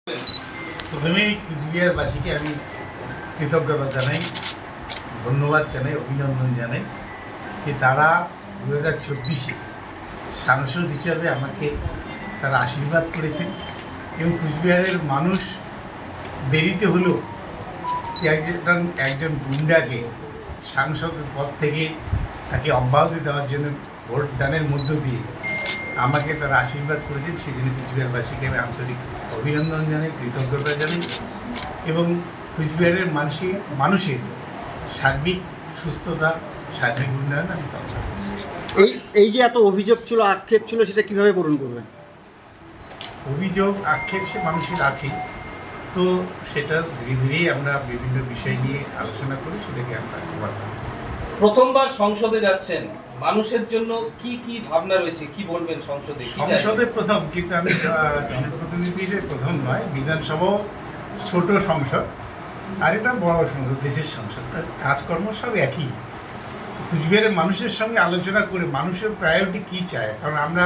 প্রথমেই কুচবিহারবাসীকে আমি কৃতজ্ঞতা জানাই, ধন্যবাদ জানাই, অভিনন্দন জানাই যে তারা 2024-এ সাংসদ হিসাবে আমাকে তারা আশীর্বাদ করেছেন এবং কুচবিহারের মানুষ দেরিতে হলেও যে একজন গুন্ডাকে সাংসদের পদ থেকে তাকে অব্যাহতি দেওয়ার জন্য ভোটদানের মধ্য দিয়ে আমাকে তারা আশীর্বাদ করেছেন। সেই জন্য কুচবিহারবাসীকে আমি আন্তরিক অভিনন্দন জানাই, কৃতজ্ঞতা জানাই এবং কুচবিহারের মানুষের সার্বিক সুস্থতা, সার্বিক উন্নয়ন আমি কামনা করি। এই যে এত অভিযোগ ছিল, আক্ষেপ ছিল, সেটা কিভাবে পূরণ করবেন? অভিযোগ আক্ষেপ সে মানুষের আছে, তো সেটা ধীরে ধীরেই আমরা বিভিন্ন বিষয় নিয়ে আলোচনা করি, সেটাকে আমরা করব। প্রথমবার সংসদে যাচ্ছেন, মানুষের জন্য কি কি ভাবনা রয়েছে, কি বলবেন সংসদে? সংসদে প্রথম, কিন্তু আমি জনপ্রতিনিধিদের প্রথম নয়, বিধানসভাও ছোট সংসদ আর এটা বড় সংসদ, দেশের সংসদ, তার কাজকর্ম সব একই। কুচবিহারের মানুষের সঙ্গে আলোচনা করে মানুষের প্রায়োরিটি কী চায়, কারণ আমরা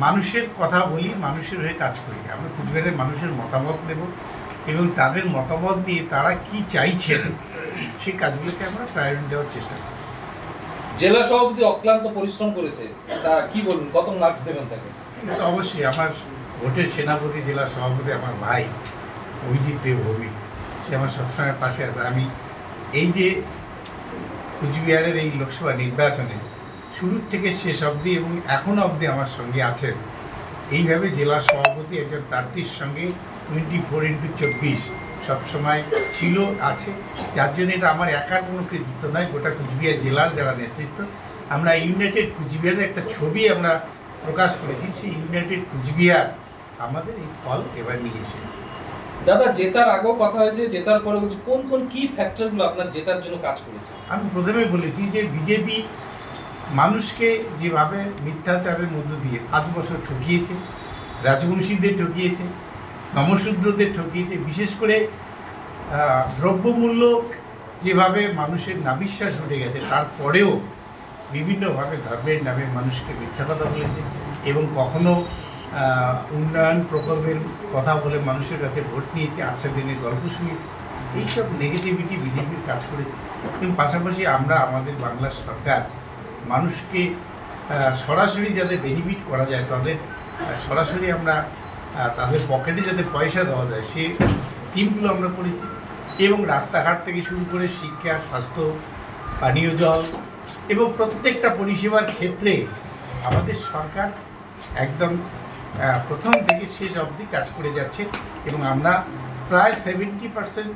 মানুষের কথা বলি, মানুষের হয়ে কাজ করি। আমরা কুচবিহারের মানুষের মতামত নেব এবং তাদের মতামত নিয়ে তারা কি চাইছেন সেই কাজগুলোকে আমরা প্রায়োরিটি দেওয়ার চেষ্টা করি। জেলা সভাপতি অক্লান্ত পরিশ্রম করেছে, তা কি বলুন, কত মার্কস দেবেন তাকে? কিন্তু অবশ্যই আমার ভোটের সেনাপতি, জেলা সভাপতি আমার ভাই অভিজিৎ দেবভৌমিক, সে আমার সবসময় পাশে আছে। আমি এই যে কুচবিহারের এই লোকসভা নির্বাচনে শুরুর থেকে শেষ অবধি এবং এখনও অবধি আমার সঙ্গে আছেন, এইভাবে জেলা সভাপতি একজন প্রার্থীর সঙ্গে 24x24 সবসময় ছিল, আছে, যার জন্য এটা আমার একার কোনো কৃতিত্ব নয়, গোটা কুচবিহার জেলার যারা নেতৃত্ব, আমরা ইউনাইটেড কুচবিহারের একটা ছবি আমরা প্রকাশ করেছি। সেই ইউনাইটেড কুচবিহার আমাদের এই ফল এবার নিয়ে এসেছে। দাদা, জেতার আগেও কথা হয়েছে, জেতার পরে কোন কোন কি ফ্যাক্টরগুলো আপনার জেতার জন্য কাজ করেছে? আমি প্রথমে বলেছি যে বিজেপি মানুষকে যেভাবে মিথ্যাচারের মধ্য দিয়ে 5 বছর ঠকিয়েছে, রাজবংশীদের ঠকিয়েছে, নমশূদ্রদের ঠকিয়েছে, বিশেষ করে দ্রব্যমূল্য যেভাবে মানুষের নাবিশ্বাস উঠে গেছে, তারপরেও বিভিন্নভাবে ধর্মের নামে মানুষকে মিথ্যা কথা বলেছে এবং কখনো উন্নয়ন প্রকল্পের কথা বলে মানুষের কাছে ভোট নিয়েছে, আচ্ছা দিনের গল্প শুনিয়েছে। এইসব নেগেটিভিটি বিজেপির কাজ করেছে এবং পাশাপাশি আমরা আমাদের বাংলার সরকার মানুষকে সরাসরি যাতে বেনিফিট করা যায়, তাদের সরাসরি আমরা তাদের পকেটে যাতে পয়সা দেওয়া যায়, সে স্কিমগুলো আমরা করেছি এবং রাস্তাঘাট থেকে শুরু করে শিক্ষা, স্বাস্থ্য, পানীয় জল এবং প্রত্যেকটা পরিষেবার ক্ষেত্রে আমাদের সরকার একদম প্রথম থেকে শেষ অবধি কাজ করে যাচ্ছে এবং আমরা প্রায় 70%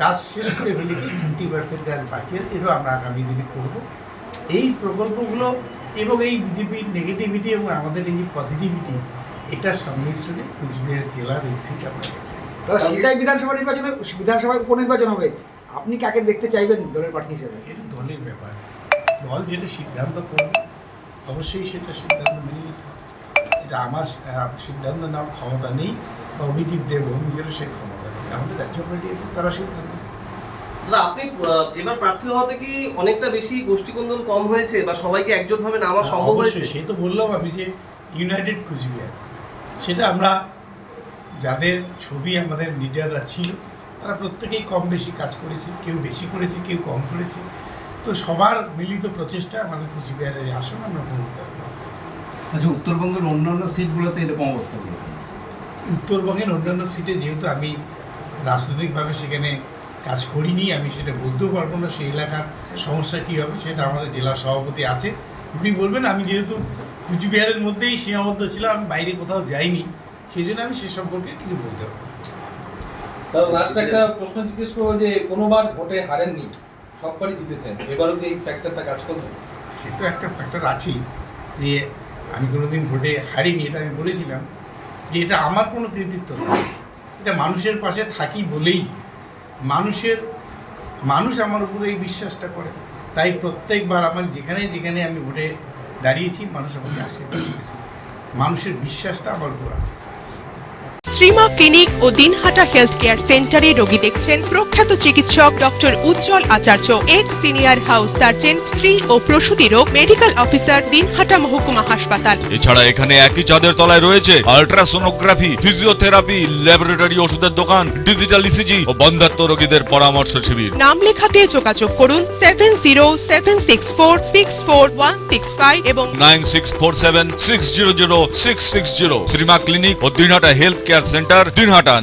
কাজ শেষ করে ফেলেছি, 20% কাজ বাকি আছে, এটাও আমরা আগামী দিনে করব। এই প্রকল্পগুলো এবং এই বিজেপির নেগেটিভিটি এবং আমাদের এই যে পজিটিভিটি, এটার সংমিশ্রণে কুচবিহার জেলার এই সিট আমরা দেখি। সিতাই বিধানসভায় উপনির্বাচন হবে, আপনি কাকে দেখতে চাইবেন দলের প্রার্থী হিসেবে? এটা দলের ব্যাপার, দল যেটা সিদ্ধান্ত করবে অবশ্যই সেটা সিদ্ধান্ত মেনে নিতে হবে। এটা আমার সিদ্ধান্ত নেওয়ার ক্ষমতা নেই বা অভিজিৎ দেবভৌমিকের সেই ক্ষমতা নেই, আমাদের রাজ্য পার্টি আছে, তারা সিদ্ধান্ত নেবে। না, আপনি এবার প্রার্থী হওয়াতে কি অনেকটা বেশি গোষ্ঠীকন্দল কম হয়েছে বা সবাইকে একজোটভাবে নামা সম্ভব হয়েছে? সেই তো বললাম আমি যে ইউনাইটেড কুচবিহার, সেটা আমরা যাদের ছবি আমাদের লিডাররা ছিল তারা প্রত্যেকেই কম বেশি কাজ করেছে, কেউ বেশি করেছে, কেউ কম করেছে, তো সবার মিলিত প্রচেষ্টা আমাদের কুচবিহারের আসন আমরা করতে হবে। আচ্ছা, উত্তরবঙ্গের অন্যান্য সিটগুলোতে এরকম অবস্থাগুলো? উত্তরবঙ্গের অন্যান্য সিটে যেহেতু আমি রাজনৈতিকভাবে সেখানে কাজ করিনি, আমি সেটা বলতেও পারবো না সেই এলাকার সমস্যা কী হবে, সেটা আমাদের জেলা সভাপতি আছে, উনি বলবেন। আমি যেহেতু কুচবিহারের মধ্যেই সীমাবদ্ধ ছিলাম, আমি বাইরে কোথাও যাইনি, সেই জন্য আমি সে সম্পর্কে কিছু বলতে পারবো। তার লাস্ট একটা প্রশ্ন জিজ্ঞেস করবো যে কোনোবার ভোটে হারেননি, সববারই জিতেছেন, এবারও কি এই ফ্যাক্টরটা কাজ করবে? সে তো একটা ফ্যাক্টর আছেই যে আমি কোনোদিন ভোটে হারিনি, এটা আমি বলেছিলাম যে এটা আমার কোনো কৃতিত্ব নয়, এটা মানুষের পাশে থাকি বলেই মানুষ আমার উপরে এই বিশ্বাসটা করে, তাই প্রত্যেকবার আমার যেখানে যেখানে আমি ভোটে দাঁড়িয়েছি মানুষ আমাকে আশীর্বাদ করেছে, মানুষের বিশ্বাসটা আমার উপর আছে। শ্রীমা ক্লিনিক ও দিনহাটা হেলথ কেয়ার সেন্টারে রোগী দেখছেন প্রখ্যাত চিকিৎসক ডক্টর উজ্জ্বল আচার্য, এক্স সিনিয়র হাউস সার্জন, স্ত্রী ও প্রসূতি রোগ মেডিকেল অফিসার, দিনহাটা মহকুমা হাসপাতাল। এছাড়া এখানে একই চাঁদের তলায় রয়েছে আল্ট্রাসোনোগ্রাফি, ফিজিওথেরাপি, ল্যাবরেটরি, ওষুধের দোকান, ডিজিটাল ইসিজি ও বন্ধ্যাত্ব রোগীদের পরামর্শ শিবির। নাম লেখাতে যোগাযোগ করুন 7076464165 এবং 9647600660। শ্রীমা ক্লিনিক ও Dinhata health care centre, Dinhata.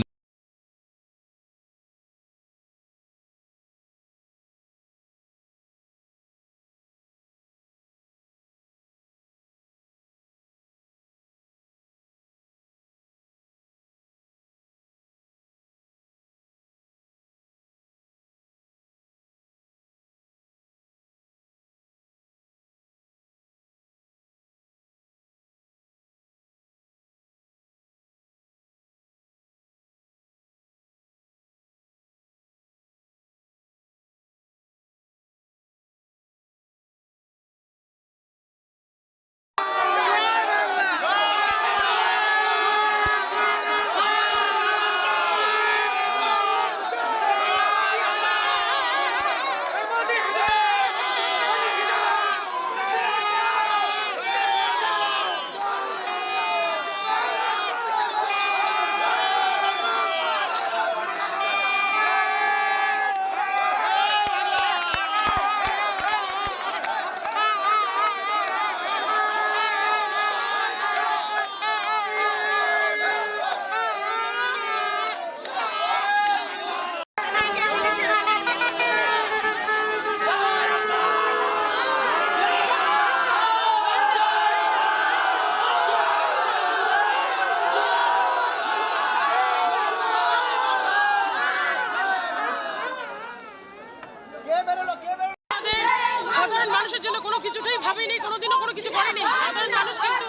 সাধারণ মানুষের জন্য কোনো কিছুটাই ভাবেনি, কোনোদিনও কোনো কিছু করেনি। সাধারণ মানুষ কিন্তু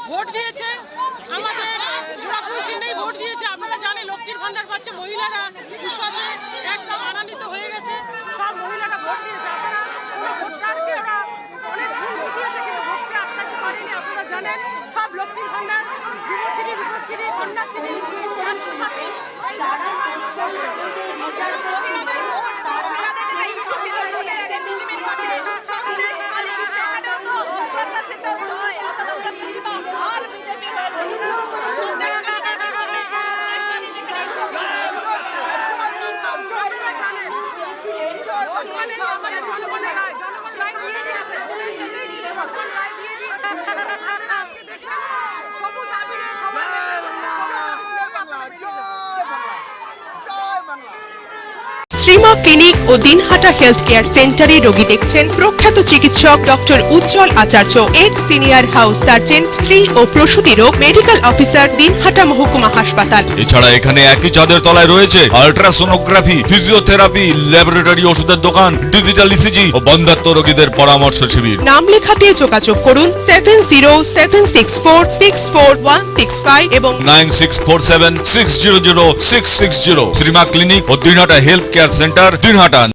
ভোট দিয়েছে, আমাদের জোড়াফুল চিহ্নেই ভোট দিয়েছে। আপনারা জানেন লক্ষ্মীর ভান্ডার পাচ্ছে, মহিলারা বিশ্বাসে একদম আনন্দিত হয়ে গেছে। সব মহিলারা ভোট দিয়েছে। আপনারা ভোটটাকে ওরা অনেক ভুল বুঝিয়েছে, কিন্তু ভোটকে আপনাকে পারেনি। আপনারা জানেন সব লক্ষ্মীর ভান্ডার, যুবশ্রী, রূপশ্রী, কন্যাশ্রী, স্বাস্থ্যসাথী, জনগণের রায়, জনগণ রায় দিয়ে দিয়েছে। শেষেই জিতে জনগণ রায় দিয়ে দিয়েছে। আপনারা আজকে দেখছেন সবুজ আবিরে সবাই শ্রীমা ক্লিনিক ও দিনহাটা হেলথ কেয়ার সেন্টারে রোগী দেখছেন প্রখ্যাত চিকিৎসক ডক্টর উজ্জ্বল আচার্য, এক্স সিনিয়র হাউস সার্জন, স্ত্রী ও প্রসূতি রোগ মেডিকেল অফিসার, দিনহাটা মহকুমা হাসপাতাল। এছাড়া এখানে একই চাঁদের তলায় রয়েছে আল্ট্রাসোনোগ্রাফি, ফিজিওথেরাপি, ল্যাবরেটরি, ওষুধের দোকান, ডিজিটাল ইসিজি ও বন্ধ্যাত্ব রোগীদের পরামর্শ শিবির। নাম লেখাতে যোগাযোগ করুন 7076464165 এবং 9647600660। শ্রীমা ক্লিনিক ও Dinhata health care centre, Dinhata.